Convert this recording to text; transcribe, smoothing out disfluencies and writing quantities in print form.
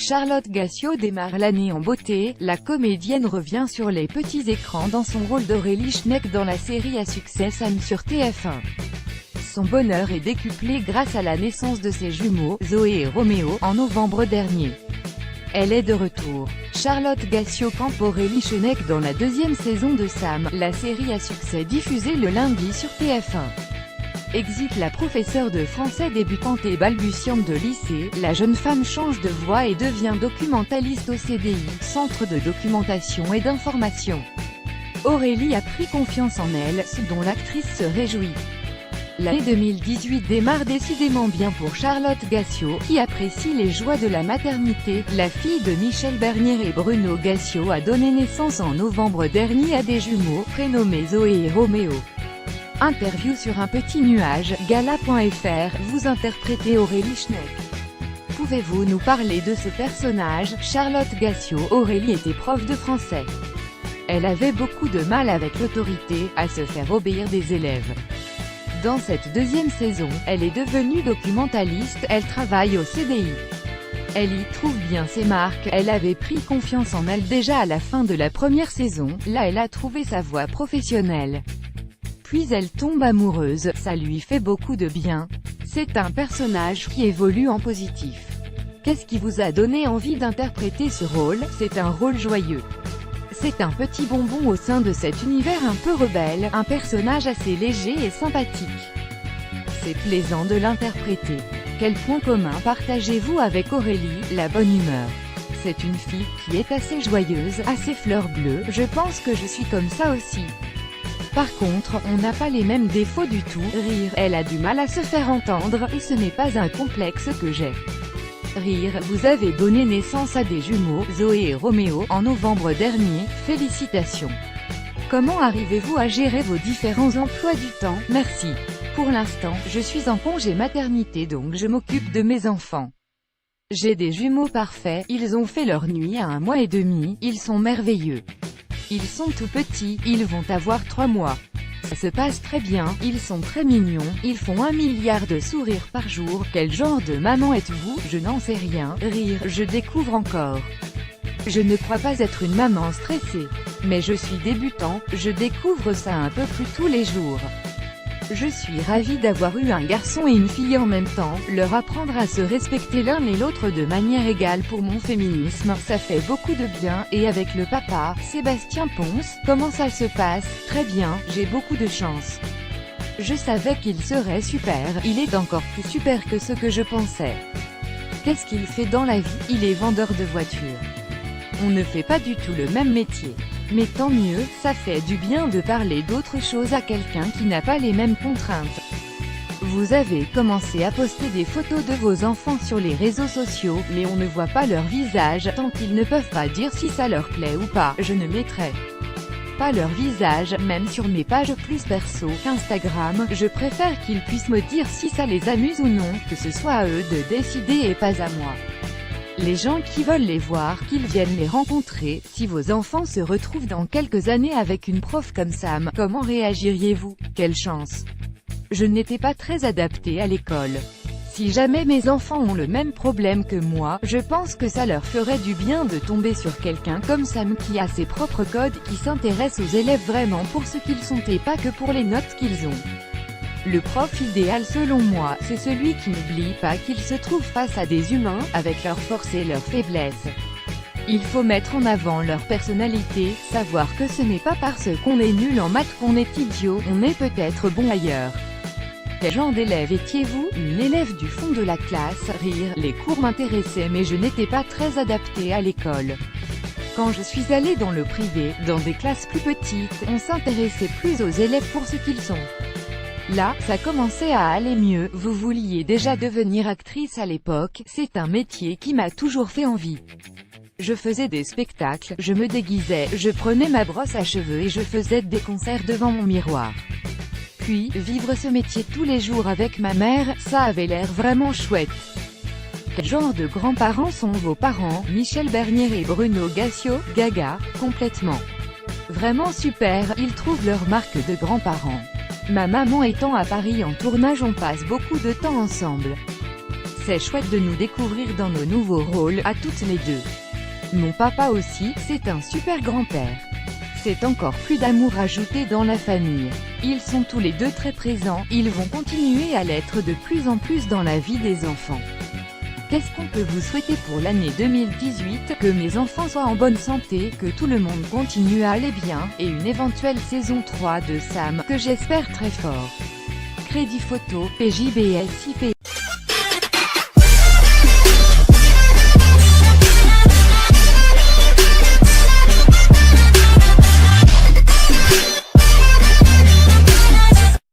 Charlotte Gassio démarre l'année en beauté, la comédienne revient sur les petits écrans dans son rôle d'Aurélie Schneck dans la série à succès Sam sur TF1. Son bonheur est décuplé grâce à la naissance de ses jumeaux, Zoé et Roméo, en novembre dernier. Elle est de retour. Charlotte Gassio campe Aurélie Schneck dans la deuxième saison de Sam, la série à succès diffusée le lundi sur TF1. Exit la professeure de français débutante et balbutiante de lycée, la jeune femme change de voie et devient documentaliste au CDI, Centre de documentation et d'information. Aurélie a pris confiance en elle, ce dont l'actrice se réjouit. L'année 2018 démarre décidément bien pour Charlotte Gassio, qui apprécie les joies de la maternité. La fille de Michel Bernier et Bruno Gassio a donné naissance en novembre dernier à des jumeaux, prénommés Zoé et Roméo. Interview sur un petit nuage, Gala.fr, vous interprétez Aurélie Schneck. Pouvez-vous nous parler de ce personnage? Charlotte Gassio. Aurélie était prof de français. Elle avait beaucoup de mal avec l'autorité, à se faire obéir des élèves. Dans cette deuxième saison, elle est devenue documentaliste, elle travaille au CDI. Elle y trouve bien ses marques, elle avait pris confiance en elle déjà à la fin de la première saison, là elle a trouvé sa voie professionnelle. Puis elle tombe amoureuse, ça lui fait beaucoup de bien. C'est un personnage qui évolue en positif. Qu'est-ce qui vous a donné envie d'interpréter ce rôle? C'est un rôle joyeux. C'est un petit bonbon au sein de cet univers un peu rebelle, un personnage assez léger et sympathique. C'est plaisant de l'interpréter. Quel point commun partagez-vous avec Aurélie? La bonne humeur. C'est une fille qui est assez joyeuse, assez fleur bleue, je pense que je suis comme ça aussi. Par contre, on n'a pas les mêmes défauts du tout, rire, elle a du mal à se faire entendre, et ce n'est pas un complexe que j'ai. Rire, vous avez donné naissance à des jumeaux, Zoé et Roméo, en novembre dernier, félicitations. Comment arrivez-vous à gérer vos différents emplois du temps? Merci. Pour l'instant, je suis en congé maternité donc je m'occupe de mes enfants. J'ai des jumeaux parfaits, ils ont fait leur nuit à 1 mois et demi, ils sont merveilleux. Ils sont tout petits, ils vont avoir 3 mois. Ça se passe très bien, ils sont très mignons, ils font 1 milliard de sourires par jour. Quel genre de maman êtes-vous? Je n'en sais rien, rire, je découvre encore. Je ne crois pas être une maman stressée. Mais je suis débutant, je découvre ça un peu plus tous les jours. Je suis ravie d'avoir eu un garçon et une fille en même temps, leur apprendre à se respecter l'un et l'autre de manière égale pour mon féminisme, ça fait beaucoup de bien. Et avec le papa, Sébastien Ponce, comment ça se passe? Très bien, j'ai beaucoup de chance. Je savais qu'il serait super, il est encore plus super que ce que je pensais. Qu'est-ce qu'il fait dans la vie? Il est vendeur de voitures. On ne fait pas du tout le même métier. Mais tant mieux, ça fait du bien de parler d'autre chose à quelqu'un qui n'a pas les mêmes contraintes. Vous avez commencé à poster des photos de vos enfants sur les réseaux sociaux, mais on ne voit pas leur visage, tant qu'ils ne peuvent pas dire si ça leur plaît ou pas. Je ne mettrai pas leur visage, même sur mes pages plus perso qu'Instagram, je préfère qu'ils puissent me dire si ça les amuse ou non, que ce soit à eux de décider et pas à moi. Les gens qui veulent les voir, qu'ils viennent les rencontrer. Si vos enfants se retrouvent dans quelques années avec une prof comme Sam, comment réagiriez-vous? Quelle chance! Je n'étais pas très adaptée à l'école. Si jamais mes enfants ont le même problème que moi, je pense que ça leur ferait du bien de tomber sur quelqu'un comme Sam qui a ses propres codes, qui s'intéresse aux élèves vraiment pour ce qu'ils sont et pas que pour les notes qu'ils ont. Le prof idéal selon moi, c'est celui qui n'oublie pas qu'il se trouve face à des humains, avec leurs forces et leurs faiblesses. Il faut mettre en avant leur personnalité, savoir que ce n'est pas parce qu'on est nul en maths qu'on est idiot, on est peut-être bon ailleurs. Quel genre d'élève étiez-vous? Une élève du fond de la classe, rire, les cours m'intéressaient mais je n'étais pas très adaptée à l'école. Quand je suis allée dans le privé, dans des classes plus petites, on s'intéressait plus aux élèves pour ce qu'ils sont. Là, ça commençait à aller mieux. Vous vouliez déjà devenir actrice à l'époque, c'est un métier qui m'a toujours fait envie. Je faisais des spectacles, je me déguisais, je prenais ma brosse à cheveux et je faisais des concerts devant mon miroir. Puis, vivre ce métier tous les jours avec ma mère, ça avait l'air vraiment chouette. Quel genre de grands-parents sont vos parents? Michel Bernier et Bruno Gassio, gaga, complètement. Vraiment super, ils trouvent leur marque de grands-parents. Ma maman étant à Paris en tournage, on passe beaucoup de temps ensemble. C'est chouette de nous découvrir dans nos nouveaux rôles, à toutes les deux. Mon papa aussi, c'est un super grand-père. C'est encore plus d'amour ajouté dans la famille. Ils sont tous les deux très présents, ils vont continuer à l'être de plus en plus dans la vie des enfants. Qu'est-ce qu'on peut vous souhaiter pour l'année 2018? Que mes enfants soient en bonne santé, que tout le monde continue à aller bien, et une éventuelle saison 3 de Sam, que j'espère très fort. Crédit photo, PJBSIP.